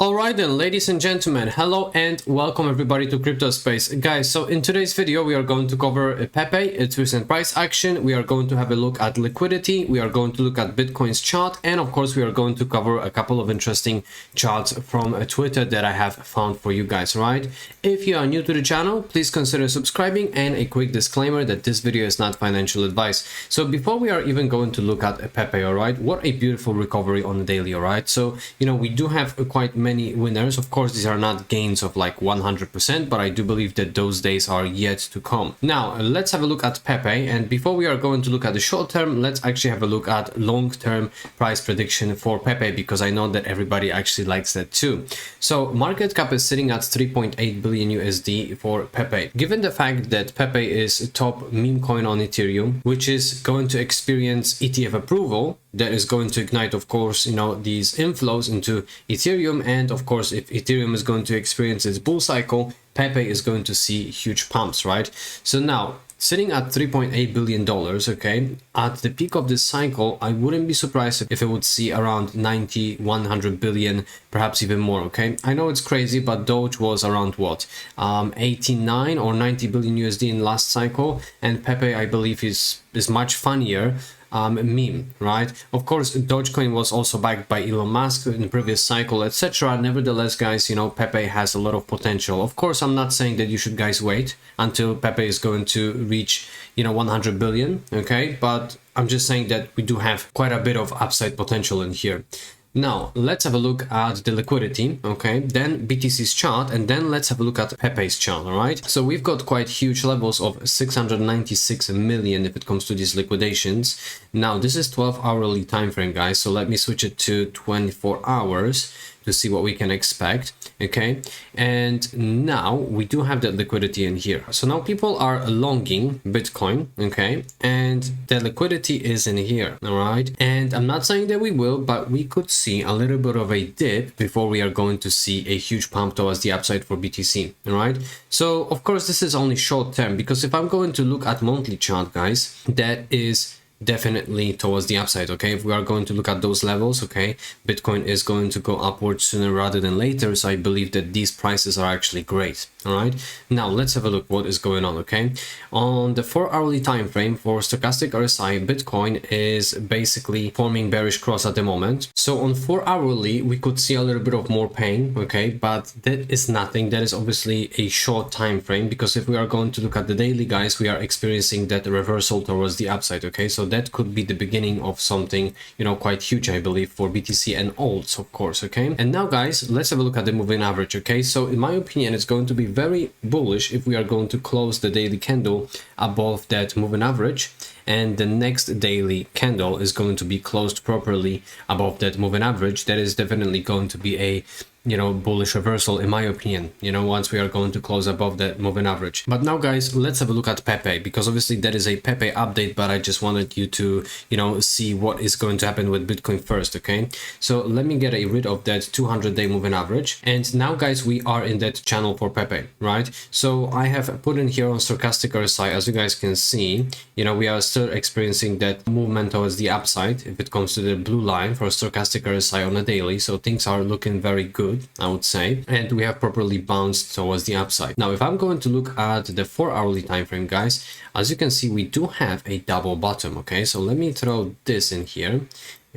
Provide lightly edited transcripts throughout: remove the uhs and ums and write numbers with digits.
Alright then, ladies and gentlemen, hello and welcome everybody to Crypto Space. Guys, so in today's video we are going to cover Pepe, its recent price action, we are going to have a look at liquidity, we are going to look at Bitcoin's chart, and of course we are going to cover a couple of interesting charts from Twitter that I have found for you guys, right? If you are new to the channel, please consider subscribing, and a quick disclaimer that this video is not financial advice. So before we are even going to look at Pepe, alright, what a beautiful recovery on the daily, alright? So, you know, we do have quite many winners. Of course, these are not gains of like 100%, but I do believe that those days are yet to come. Now, let's have a look at Pepe. And before we are going to look at the short term, let's actually have a look at long-term price prediction for Pepe, because I know that everybody actually likes that too. So market cap is sitting at 3.8 billion USD for Pepe. Given the fact that Pepe is top meme coin on Ethereum, which is going to experience ETF approval, that is going to ignite, of course, you know, these inflows into Ethereum. And of course, if Ethereum is going to experience its bull cycle, Pepe is going to see huge pumps, right? So now, sitting at $3.8 billion, okay, at the peak of this cycle, I wouldn't be surprised if it would see around 90, 100 billion, perhaps even more, okay? I know it's crazy, but Doge was around what? 89 or 90 billion USD in last cycle, and Pepe, I believe, is much funnier. Meme, right? Of course, Dogecoin was also backed by Elon Musk in the previous cycle, etc. Nevertheless, guys, you know, Pepe has a lot of potential. Of course, I'm not saying that you should guys wait until Pepe is going to reach, you know, 100 billion, okay? But I'm just saying that we do have quite a bit of upside potential in here. Now, let's have a look at the liquidity, okay, then BTC's chart, and then let's have a look at Pepe's chart, all right? So we've got quite huge levels of 696 million if it comes to these liquidations. Now, this is 12-hourly time frame, guys, so let me switch it to 24 hours to see what we can expect, okay? And now we do have that liquidity in here. So now people are longing Bitcoin, okay? And the liquidity is in here, all right? And I'm not saying that we will, but we could see a little bit of a dip before we are going to see a huge pump towards the upside for BTC, all right? So of course, this is only short term, because if I'm going to look at monthly chart, guys, that is definitely towards the upside, okay? If we are going to look at those levels, okay, Bitcoin is going to go upwards sooner rather than later, so I believe that these prices are actually great. All right, now let's have a look what is going on, okay? On the 4-hourly time frame for stochastic RSI, Bitcoin is basically forming bearish cross at the moment. So on 4-hourly we could see a little bit of more pain, okay, but that is nothing. That is obviously a short time frame, because if we are going to look at the daily, guys, we are experiencing that reversal towards the upside, okay? So that could be the beginning of something, you know, quite huge, I believe, for BTC and alts, of course, okay? And now, guys, let's have a look at the moving average, okay? So in my opinion, it's going to be very bullish if we are going to close the daily candle above that moving average, and the next daily candle is going to be closed properly above that moving average. That is definitely going to be a, you know, bullish reversal, in my opinion, you know, once we are going to close above that moving average. But now, guys, let's have a look at Pepe, because obviously that is a Pepe update, but I just wanted you to, you know, see what is going to happen with Bitcoin first, okay? So let me get rid of that 200-day moving average. And now, guys, we are in that channel for Pepe, right? So I have put in here on stochastic RSI, as you guys can see, you know, we are still experiencing that movement towards the upside if it comes to the blue line for stochastic RSI on a daily. So things are looking very good, I would say, and we have properly bounced towards the upside. Now, if I'm going to look at the 4-hourly time frame, guys, as you can see, we do have a double bottom, okay? So let me throw this in here,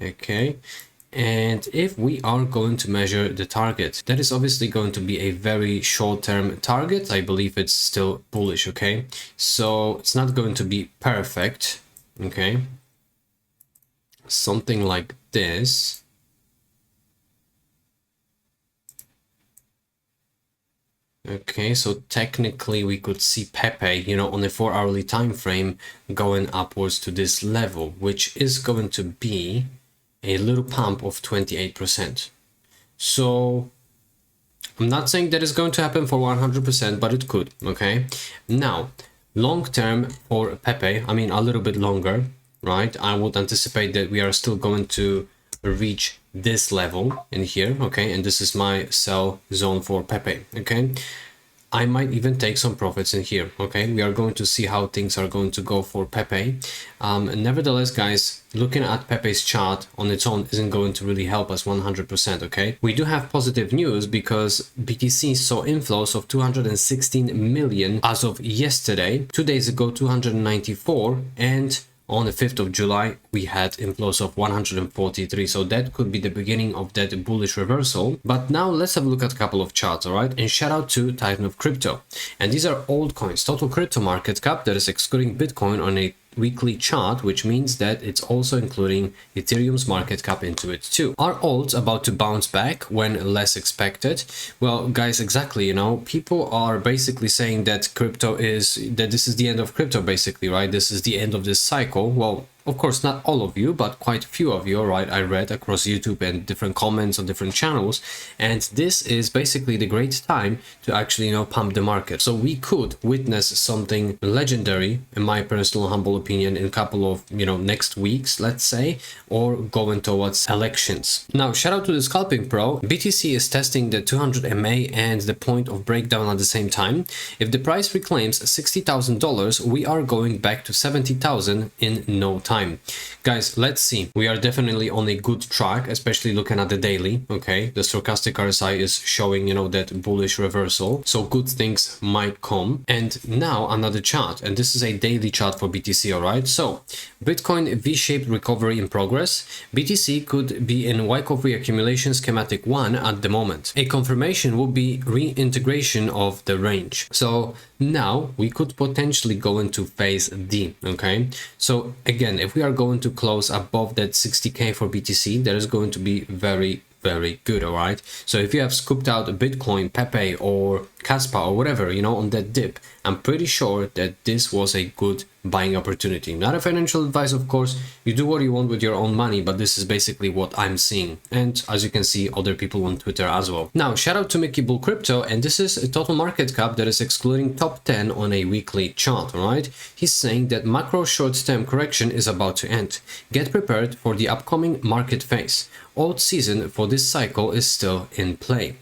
okay? And if we are going to measure the target, that is obviously going to be a very short-term target. I believe it's still bullish, okay? So it's not going to be perfect, okay? Something like this. Okay, so technically we could see Pepe, you know, on a 4-hourly time frame going upwards to this level, which is going to be a little pump of 28%. So I'm not saying that is going to happen for 100%, but it could, okay? Now, long term for Pepe, I mean a little bit longer, right? I would anticipate that we are still going to reach this level in here, okay? And this is my sell zone for Pepe, okay? I might even take some profits in here. Okay, we are going to see how things are going to go for Pepe. Nevertheless, guys, looking at Pepe's chart on its own isn't going to really help us 100%. Okay, we do have positive news because BTC saw inflows of 216 million as of yesterday. 2 days ago 294, and on the 5th of July, we had inflows of 143. So that could be the beginning of that bullish reversal. But now let's have a look at a couple of charts, all right? And shout out to Titan of Crypto. And these are altcoins, total crypto market cap that is excluding Bitcoin on a weekly chart, which means that it's also including Ethereum's market cap into it too. Are alts about to bounce back when less expected? Well, guys, exactly, you know, people are basically saying that this is the end of crypto, basically, right? This is the end of this cycle. Well, of course, not all of you, but quite a few of you, right? I read across YouTube and different comments on different channels, and this is basically the great time to actually, you know, pump the market. So we could witness something legendary, in my personal humble opinion, in a couple of, you know, next weeks, let's say, or going towards elections. Now, shout out to the Scalping Pro. BTC is testing the 200 MA and the point of breakdown at the same time. If the price reclaims $60,000, we are going back to 70,000 in no time. Guys, let's see. We are definitely on a good track, especially looking at the daily. Okay, the stochastic RSI is showing, you know, that bullish reversal, so good things might come. And now another chart, and this is a daily chart for BTC. All right, so Bitcoin V-shaped recovery in progress. BTC could be in Wyckoff reaccumulation schematic 1 at the moment. A confirmation would be reintegration of the range. So now we could potentially go into phase D. Okay, so again, if we are going to close above that 60k for BTC, that is going to be very good. All right, so if you have scooped out a Bitcoin, Pepe or Caspa or whatever, you know, on that dip, I'm pretty sure that this was a good buying opportunity. Not a financial advice, of course. You do what you want with your own money, but this is basically what I'm seeing, and as you can see, other people on Twitter as well. Now, shout out to Mickey Bull Crypto, and this is a total market cap that is excluding top 10 on a weekly chart. All right, he's saying that macro short-term correction is about to end. Get prepared for the upcoming market phase. Alt season for this cycle is still in play.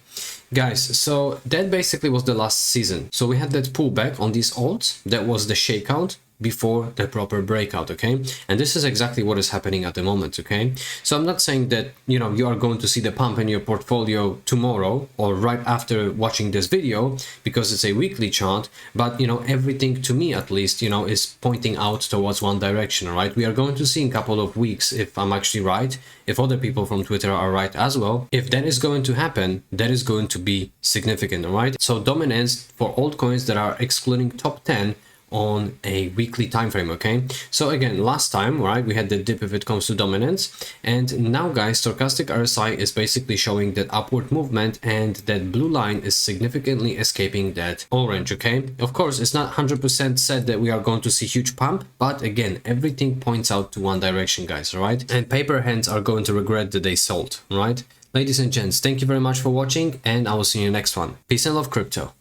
Guys, so that basically was the last season. So we had that pullback on these alts. That was the shakeout before the proper breakout. Okay, and this is exactly what is happening at the moment. Okay, so I'm not saying that, you know, you are going to see the pump in your portfolio tomorrow or right after watching this video, because it's a weekly chart, but you know, everything, to me at least, you know, is pointing out towards one direction. All right, we are going to see in a couple of weeks if I'm actually right, if other people from Twitter are right as well. If that is going to happen, that is going to be significant. All right, so dominance for altcoins that are excluding top 10 on a weekly time frame. Okay, so again, last time, right, we had the dip if it comes to dominance, and now, guys, stochastic RSI is basically showing that upward movement, and that blue line is significantly escaping that orange. Okay, of course, it's not 100% said that we are going to see huge pump, but again, everything points out to one direction, guys. All right, and paper hands are going to regret that they sold. Right, ladies and gents, thank you very much for watching, and I will see you in the next one. Peace and love, crypto.